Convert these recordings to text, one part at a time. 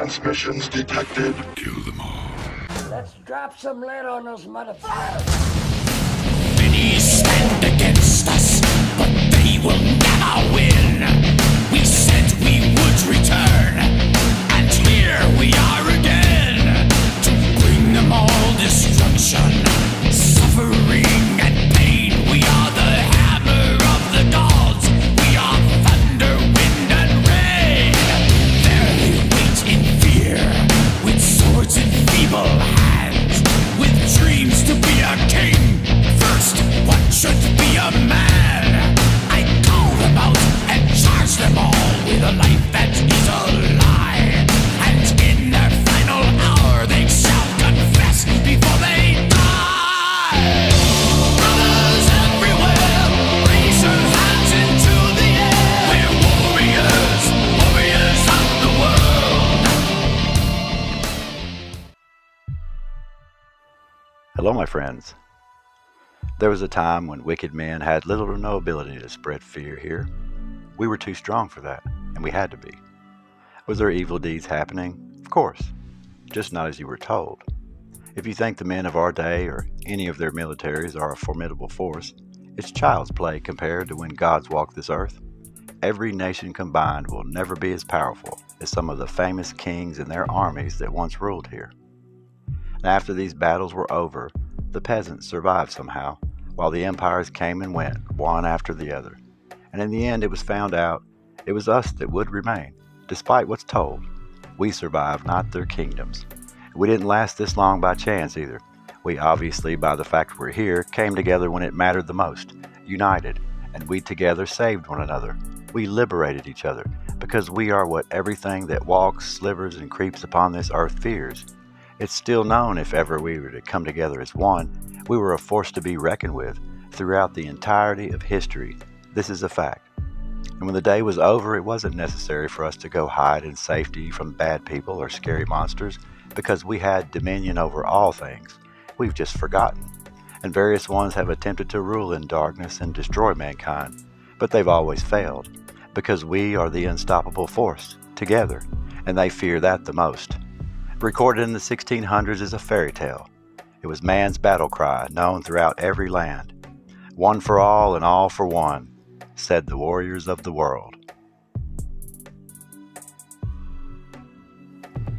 transmissions detected. Kill them all. Let's drop some lead on those motherfuckers. Many stand against us, but they will never win. We said we would return, and here we are again, to bring them all destruction, suffering and pain. We are the hammer of the gods. We are thunder, wind, and rain. There they wait in fear, with swords in feeble hands, with dreams to be a king. First, what should be a man? I call them out and charge them all with a life that is a lie. And in their final hour, they shall confess before they die. Brothers everywhere, raise your hands into the air. We're warriors, warriors of the world. Hello, my friends. There was a time when wicked men had little or no ability to spread fear here. We were too strong for that, and we had to be. Was there evil deeds happening? Of course, just not as you were told. If you think the men of our day or any of their militaries are a formidable force, it's child's play compared to when gods walked this earth. Every nation combined will never be as powerful as some of the famous kings and their armies that once ruled here. And after these battles were over, the peasants survived somehow, while the empires came and went, one after the other. And in the end, it was found out it was us that would remain, despite what's told. We survived, not their kingdoms. We didn't last this long by chance either. We obviously, by the fact we're here, came together when it mattered the most, united, and we together saved one another. We liberated each other, because we are what everything that walks, slivers, and creeps upon this earth fears. It's still known if ever we were to come together as one, we were a force to be reckoned with throughout the entirety of history. This is a fact. And when the day was over, it wasn't necessary for us to go hide in safety from bad people or scary monsters, because we had dominion over all things. We've just forgotten. And various ones have attempted to rule in darkness and destroy mankind, but they've always failed, because we are the unstoppable force, together, and they fear that the most. Recorded in the 1600s as a fairy tale. It was man's battle cry, known throughout every land. One for all and all for one, said the warriors of the world.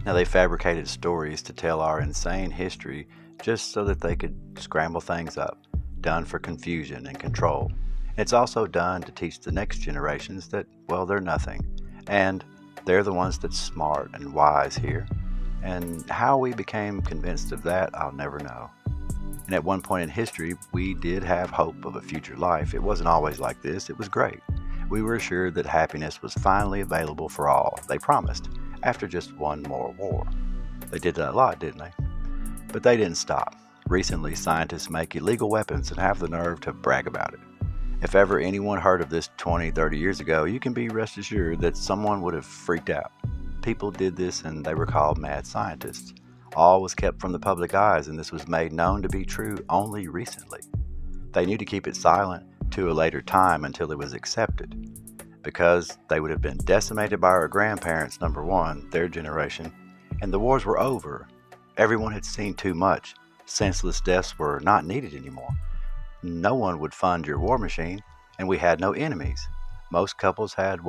Now they fabricated stories to tell our insane history just so that they could scramble things up, done for confusion and control. It's also done to teach the next generations that, well, they're nothing, and they're the ones that's smart and wise here. And how we became convinced of that, I'll never know. And at one point in history, we did have hope of a future life. It wasn't always like this. It was great. We were assured that happiness was finally available for all. They promised, after just one more war. They did that a lot, didn't they? But they didn't stop. Recently, scientists make illegal weapons and have the nerve to brag about it. If ever anyone heard of this 20, 30 years ago, you can be rest assured that someone would have freaked out. People did this and they were called mad scientists. All was kept from the public eyes, and this was made known to be true only recently. They knew to keep it silent to a later time until it was accepted, because they would have been decimated by our grandparents, number one, their generation, and the wars were over. Everyone had seen too much. Senseless deaths were not needed anymore. No one would fund your war machine, and we had no enemies. Most couples had,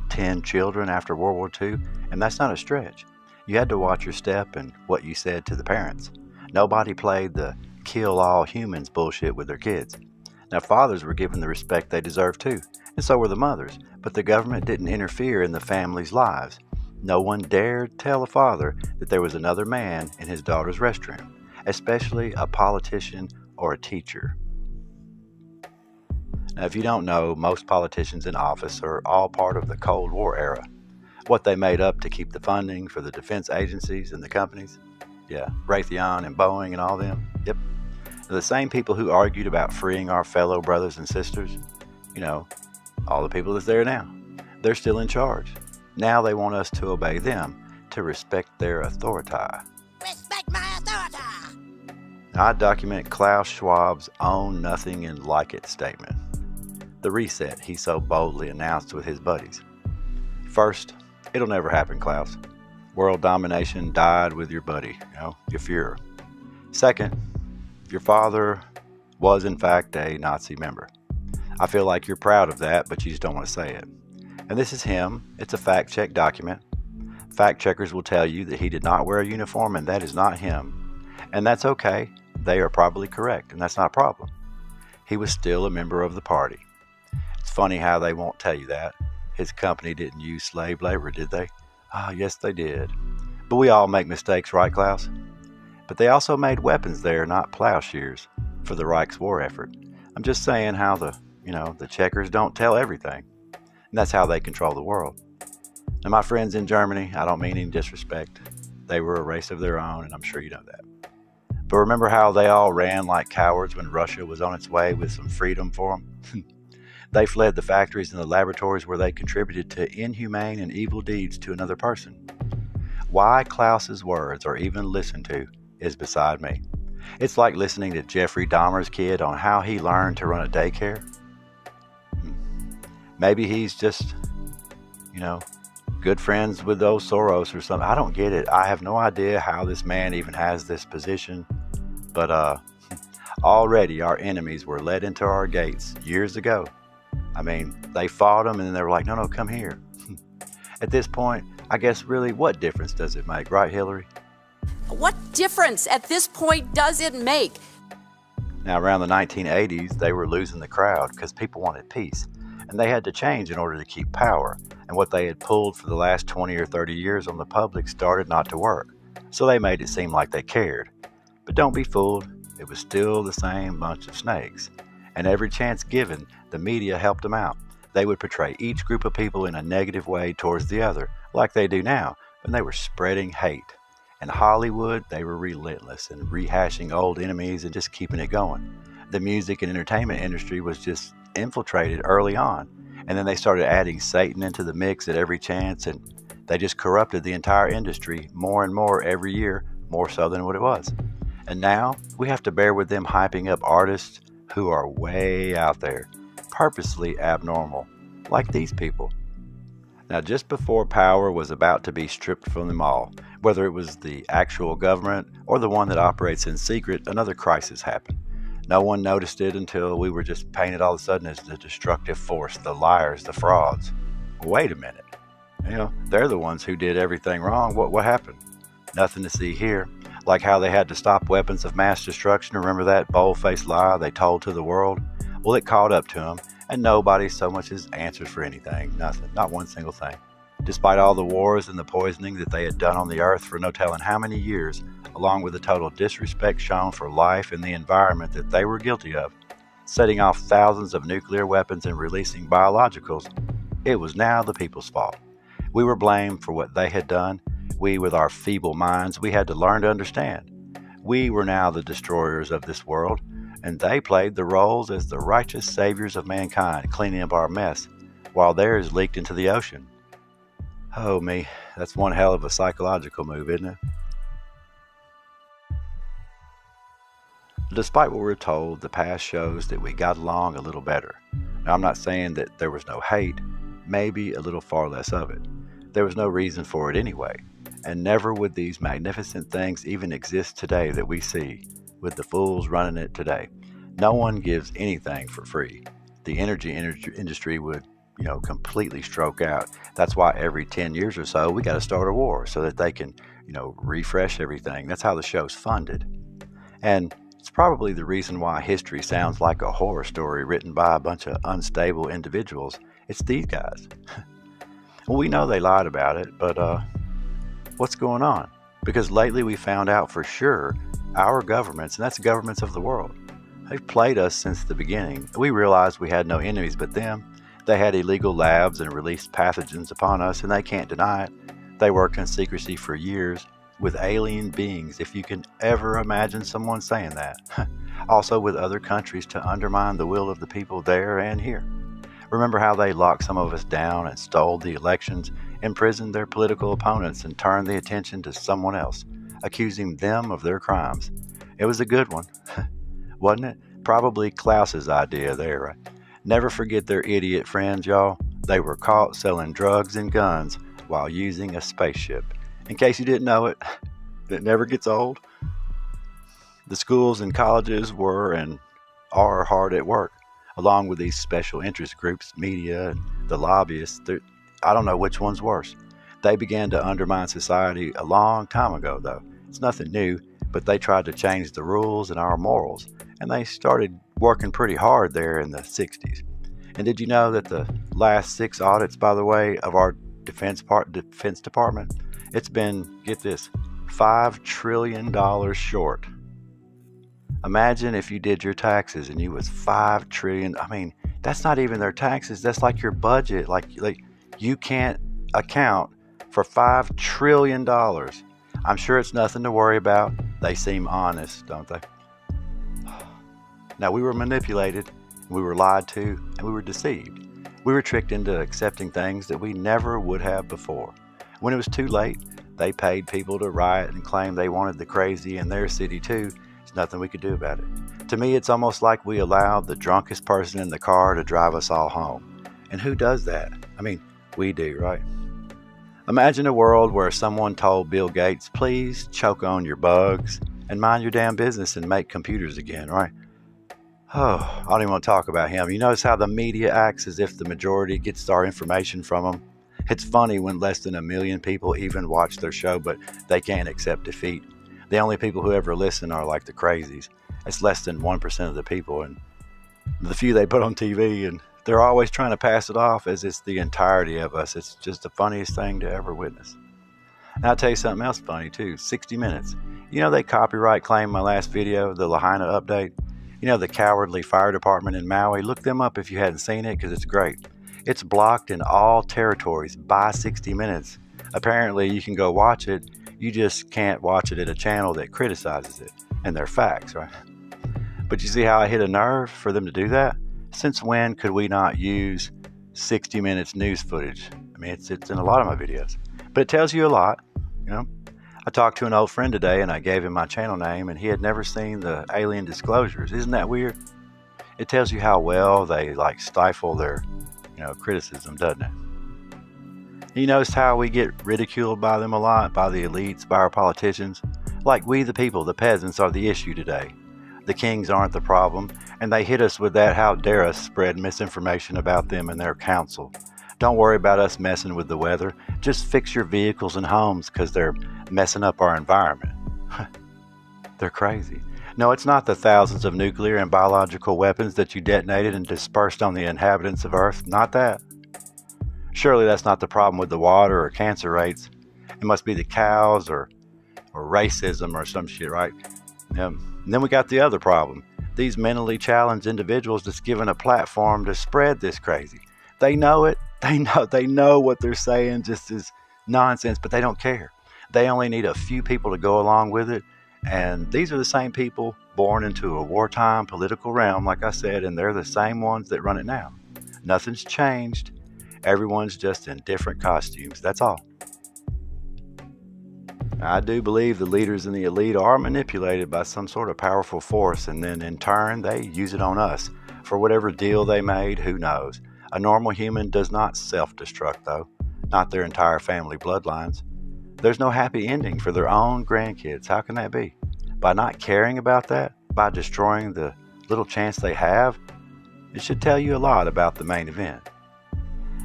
10 children after World War II, and that's not a stretch. You had to watch your step and what you said to the parents. Nobody played the kill all humans bullshit with their kids. Now, fathers were given the respect they deserved too, and so were the mothers, but the government didn't interfere in the family's lives. No one dared tell a father that there was another man in his daughter's restroom, especially a politician or a teacher. Now, if you don't know, most politicians in office are all part of the Cold War era. What they made up to keep the funding for the defense agencies and the companies. Yeah, Raytheon and Boeing and all them. Yep. The same people who argued about freeing our fellow brothers and sisters. You know, all the people that's there now. They're still in charge. Now they want us to obey them, to respect their authority. Respect my authority! I document Klaus Schwab's own nothing and like it statement. The reset he so boldly announced with his buddies. First, it'll never happen, Klaus. World domination died with your buddy, your Führer. Second, your father was in fact a Nazi member. I feel like you're proud of that, but you just don't want to say it. And this is him. It's a fact-check document. Fact checkers will tell you that he did not wear a uniform, and that is not him. And that's okay. They are probably correct, and that's not a problem. He was still a member of the party. It's funny how they won't tell you that. His company didn't use slave labor, did they? Ah, yes, they did. But we all make mistakes, right, Klaus? But they also made weapons there, not plowshares, for the Reich's war effort. I'm just saying how the checkers don't tell everything. And that's how they control the world. Now, my friends in Germany, I don't mean any disrespect. They were a race of their own, and I'm sure you know that. But remember how they all ran like cowards when Russia was on its way with some freedom for them? They fled the factories and the laboratories where they contributed to inhumane and evil deeds to another person. Why Klaus's words are even listened to is beside me. It's like listening to Jeffrey Dahmer's kid on how he learned to run a daycare. Maybe he's just, good friends with those Soros or something. I don't get it. I have no idea how this man even has this position. But already our enemies were led into our gates years ago. I mean, they fought them and then they were like, no, come here. At this point, I guess really what difference does it make, right, Hillary? What difference at this point does it make? Now, around the 1980s, they were losing the crowd because people wanted peace. And they had to change in order to keep power. And what they had pulled for the last 20 or 30 years on the public started not to work. So they made it seem like they cared. But don't be fooled, it was still the same bunch of snakes. And every chance given, the media helped them out. They would portray each group of people in a negative way towards the other, like they do now, and they were spreading hate. In Hollywood, they were relentless in rehashing old enemies and just keeping it going. The music and entertainment industry was just infiltrated early on, and then they started adding Satan into the mix at every chance, and they just corrupted the entire industry more and more every year, more so than what it was. And now we have to bear with them hyping up artists who are way out there, purposely abnormal, like these people. Now, just before power was about to be stripped from them all, whether it was the actual government or the one that operates in secret, another crisis happened. No one noticed it until we were just painted all of a sudden as the destructive force, the liars, the frauds. Wait a minute. They're the ones who did everything wrong. What happened? Nothing to see here. Like how they had to stop weapons of mass destruction. Remember that bold-faced lie they told to the world? Well, it caught up to them, and nobody so much as answered for anything. Nothing. Not one single thing. Despite all the wars and the poisoning that they had done on the earth for no telling how many years, along with the total disrespect shown for life and the environment that they were guilty of, setting off thousands of nuclear weapons and releasing biologicals, it was now the people's fault. We were blamed for what they had done. We, with our feeble minds, we had to learn to understand. We were now the destroyers of this world, and they played the roles as the righteous saviors of mankind, cleaning up our mess, while theirs leaked into the ocean. Oh me, that's one hell of a psychological move, isn't it? Despite what we're told, the past shows that we got along a little better. Now, I'm not saying that there was no hate, maybe a little far less of it. There was no reason for it anyway, and never would these magnificent things even exist today that we see, with the fools running it today. No one gives anything for free. The energy industry would, completely stroke out. That's why every 10 years or so, we got to start a war so that they can, refresh everything. That's how the show's funded. And it's probably the reason why history sounds like a horror story written by a bunch of unstable individuals. It's these guys. Well, we know they lied about it, but what's going on? Because lately we found out for sure our governments, and that's governments of the world, they've played us since the beginning. We realized we had no enemies but them. They had illegal labs and released pathogens upon us, and they can't deny it. They worked in secrecy for years with alien beings, if you can ever imagine someone saying that. Also with other countries to undermine the will of the people there and here. Remember how they locked some of us down and stole the elections, imprisoned their political opponents, and turned the attention to someone else, accusing them of their crimes. It was a good one, wasn't it? Probably Klaus's idea there, right? Never forget their idiot friends, y'all. They were caught selling drugs and guns while using a spaceship. In case you didn't know it, it never gets old. The schools and colleges were and are hard at work, along with these special interest groups, media, and the lobbyists. I don't know which one's worse. They began to undermine society a long time ago, though. It's nothing new, but they tried to change the rules and our morals, and they started working pretty hard there in the 60s. And did you know that the last 6 audits, by the way, of our Defense Department, it's been, get this, $5 trillion short. Imagine if you did your taxes and you was $5 trillion. I mean, that's not even their taxes. That's like your budget. Like you can't account for $5 trillion. I'm sure it's nothing to worry about. They seem honest, don't they? Now, we were manipulated, we were lied to, and we were deceived. We were tricked into accepting things that we never would have before. When it was too late, they paid people to riot and claim they wanted the crazy in their city too. There's nothing we could do about it. To me, it's almost like we allowed the drunkest person in the car to drive us all home. And who does that? I mean, we do, right? Imagine a world where someone told Bill Gates, please choke on your bugs and mind your damn business and make computers again, right? Oh, I don't even want to talk about him. You notice how the media acts as if the majority gets our information from them? It's funny when less than 1 million people even watch their show, but they can't accept defeat. The only people who ever listen are like the crazies. It's less than 1% of the people, and the few they put on TV, and they're always trying to pass it off as it's the entirety of us. It's just the funniest thing to ever witness. And I'll tell you something else funny too, 60 Minutes. You know they copyright claimed my last video, the Lahaina update? You know, the cowardly fire department in Maui? Look them up if you hadn't seen it, because it's great. It's blocked in all territories by 60 Minutes. Apparently you can go watch it, you just can't watch it at a channel that criticizes it. And they're facts, right? But you see how I hit a nerve for them to do that? Since when could we not use 60 Minutes news footage? I mean, it's in a lot of my videos. But it tells you a lot, you know? I talked to an old friend today and I gave him my channel name and he had never seen the alien disclosures. Isn't that weird? It tells you how well they stifle their, criticism, doesn't it? You notice how we get ridiculed by them a lot, by the elites, by our politicians? Like we the people, the peasants, are the issue today. The kings aren't the problem, and they hit us with that how dare us spread misinformation about them and their council. Don't worry about us messing with the weather. Just fix your vehicles and homes because they're messing up our environment. They're crazy. No, it's not the thousands of nuclear and biological weapons that you detonated and dispersed on the inhabitants of Earth. Not that. Surely that's not the problem with the water or cancer rates. It must be the cows or racism or some shit, right? And then we got the other problem. These mentally challenged individuals that's given a platform to spread this crazy. They know it. They know what they're saying just is nonsense, but they don't care. They only need a few people to go along with it. And these are the same people born into a wartime political realm, like I said, and they're the same ones that run it now. Nothing's changed. Everyone's just in different costumes. That's all. I do believe the leaders and the elite are manipulated by some sort of powerful force, and then in turn they use it on us. For whatever deal they made, who knows? A normal human does not self-destruct, though. Not their entire family bloodlines. There's no happy ending for their own grandkids. How can that be? By not caring about that? By destroying the little chance they have? It should tell you a lot about the main event.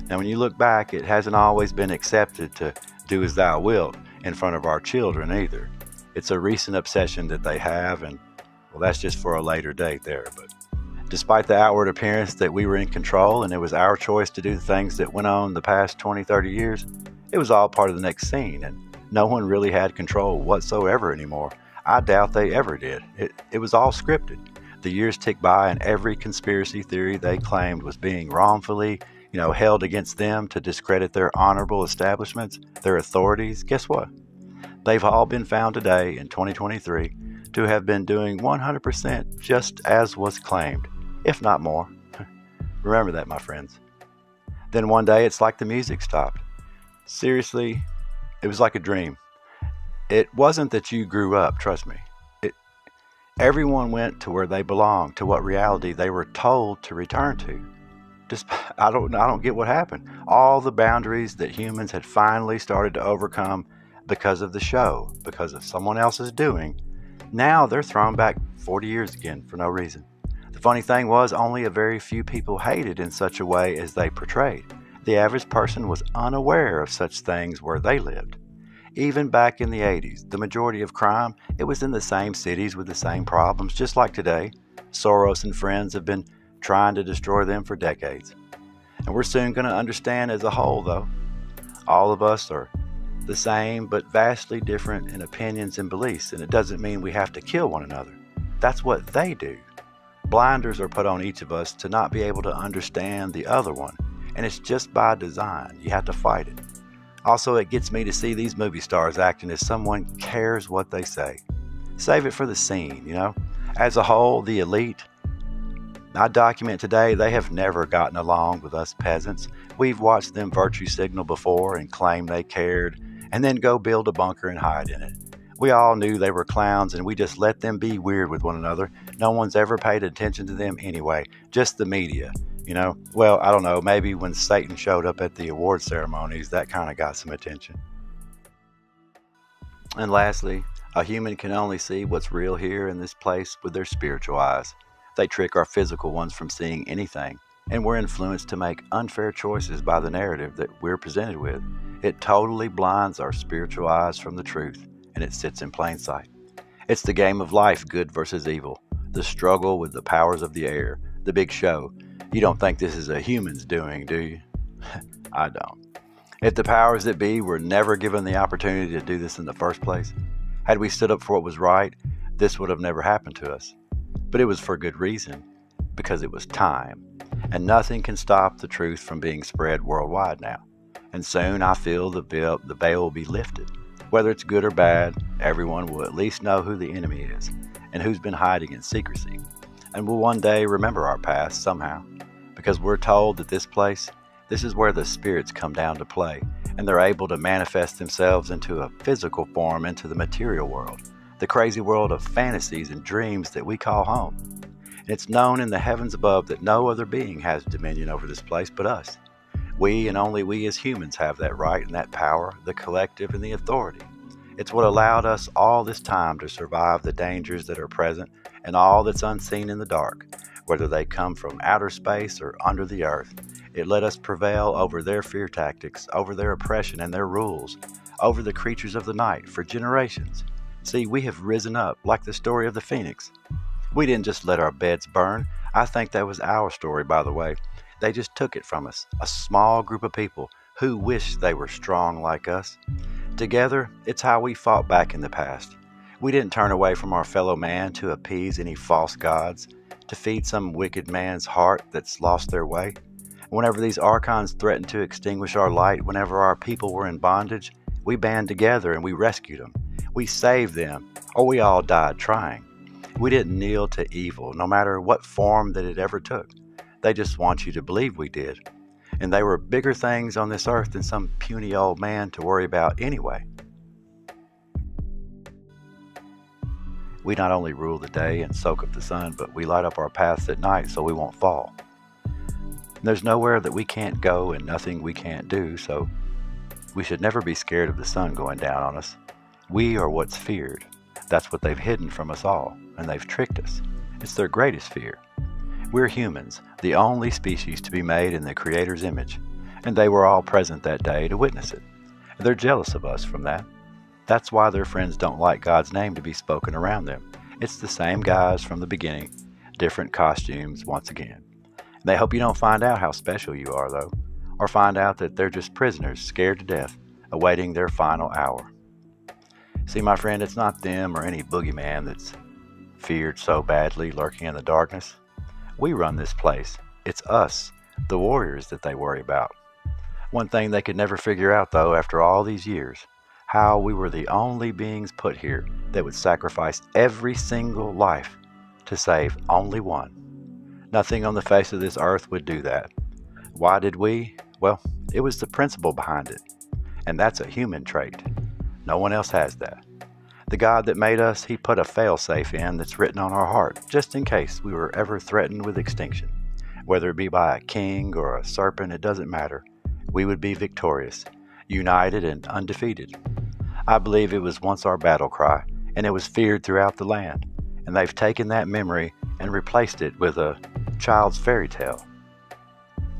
Now, when you look back, it hasn't always been accepted to do as thou wilt in front of our children either. It's a recent obsession that they have, and well, that's just for a later date there. But despite the outward appearance that we were in control and it was our choice to do the things that went on the past 20, 30 years, it was all part of the next scene, and no one really had control whatsoever anymore. I doubt they ever did. It was all scripted. The years ticked by and every conspiracy theory they claimed was being wrongfully, held against them to discredit their honorable establishments, their authorities. Guess what? They've all been found today in 2023 to have been doing 100% just as was claimed, if not more. Remember that, my friends. Then one day it's like the music stopped. Seriously, it was like a dream. It wasn't that you grew up, trust me. Everyone went to where they belonged, to what reality they were told to return to. I don't get what happened. All the boundaries that humans had finally started to overcome because of the show, because of someone else's doing, now they're thrown back 40 years again for no reason. The funny thing was, only a very few people hated in such a way as they portrayed. The average person was unaware of such things where they lived. Even back in the 80s, the majority of crime, it was in the same cities with the same problems, just like today. Soros and friends have been trying to destroy them for decades. And we're soon going to understand as a whole, though. All of us are the same, but vastly different in opinions and beliefs, and it doesn't mean we have to kill one another. That's what they do. Blinders are put on each of us to not be able to understand the other one, and it's just by design. You have to fight it. Also, it gets me to see these movie stars acting as someone cares what they say. Save it for the scene, you know? As a whole, the elite, I document today, they have never gotten along with us peasants. We've watched them virtue signal before and claim they cared, and then go build a bunker and hide in it. We all knew they were clowns, and we just let them be weird with one another. No one's ever paid attention to them anyway, just the media. You know, well, I don't know, maybe when Satan showed up at the award ceremonies, that kind of got some attention. And lastly, a human can only see what's real here in this place with their spiritual eyes. They trick our physical ones from seeing anything, and we're influenced to make unfair choices by the narrative that we're presented with. It totally blinds our spiritual eyes from the truth, and it sits in plain sight. It's the game of life, good versus evil, the struggle with the powers of the air, the big show. You don't think this is a human's doing, do you? I don't. If the powers that be were never given the opportunity to do this in the first place, had we stood up for what was right, this would have never happened to us. But it was for good reason, because it was time, and nothing can stop the truth from being spread worldwide now. And soon I feel the veil will be lifted. Whether it's good or bad, everyone will at least know who the enemy is, and who's been hiding in secrecy. And we'll one day remember our past somehow, because we're told that this is where the spirits come down to play, and they're able to manifest themselves into a physical form into the material world, the crazy world of fantasies and dreams that we call home. And it's known in the heavens above that no other being has dominion over this place but us. We and only we as humans have that right and that power, the collective and the authority. It's what allowed us all this time to survive the dangers that are present and all that's unseen in the dark, whether they come from outer space or under the earth. It let us prevail over their fear tactics, over their oppression and their rules, over the creatures of the night for generations. See, we have risen up like the story of the Phoenix. We didn't just let our beds burn. I think that was our story, by the way. They just took it from us, a small group of people who wished they were strong like us. Together, it's how we fought back in the past. We didn't turn away from our fellow man to appease any false gods, to feed some wicked man's heart that's lost their way. Whenever these archons threatened to extinguish our light, whenever our people were in bondage, we band together and we rescued them. We saved them, or we all died trying. We didn't kneel to evil, no matter what form that it ever took. They just want you to believe we did. And they were bigger things on this earth than some puny old man to worry about anyway. We not only rule the day and soak up the sun, but we light up our paths at night so we won't fall. And there's nowhere that we can't go and nothing we can't do, so we should never be scared of the sun going down on us. We are what's feared. That's what they've hidden from us all, and they've tricked us. It's their greatest fear. We're humans, the only species to be made in the Creator's image, and they were all present that day to witness it. And they're jealous of us from that. That's why their friends don't like God's name to be spoken around them. It's the same guys from the beginning, different costumes once again. They hope you don't find out how special you are, though, or find out that they're just prisoners scared to death, awaiting their final hour. See, my friend, it's not them or any boogeyman that's feared so badly lurking in the darkness. We run this place. It's us, the warriors, that they worry about. One thing they could never figure out, though, after all these years, how we were the only beings put here that would sacrifice every single life to save only one. Nothing on the face of this earth would do that. Why did we? Well, it was the principle behind it. And that's a human trait. No one else has that. The God that made us, He put a fail-safe in that's written on our heart, just in case we were ever threatened with extinction. Whether it be by a king or a serpent, it doesn't matter. We would be victorious, united and undefeated. I believe it was once our battle cry, and it was feared throughout the land, and they've taken that memory and replaced it with a child's fairy tale.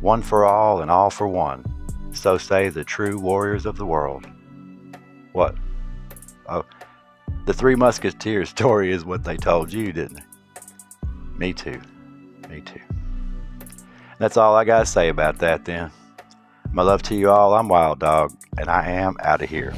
One for all and all for one, so say the true warriors of the world. What? Oh, the Three Musketeers story is what they told you, didn't they? Me too. Me too. That's all I gotta say about that then. My love to you all. I'm Wild Dog, and I am out of here.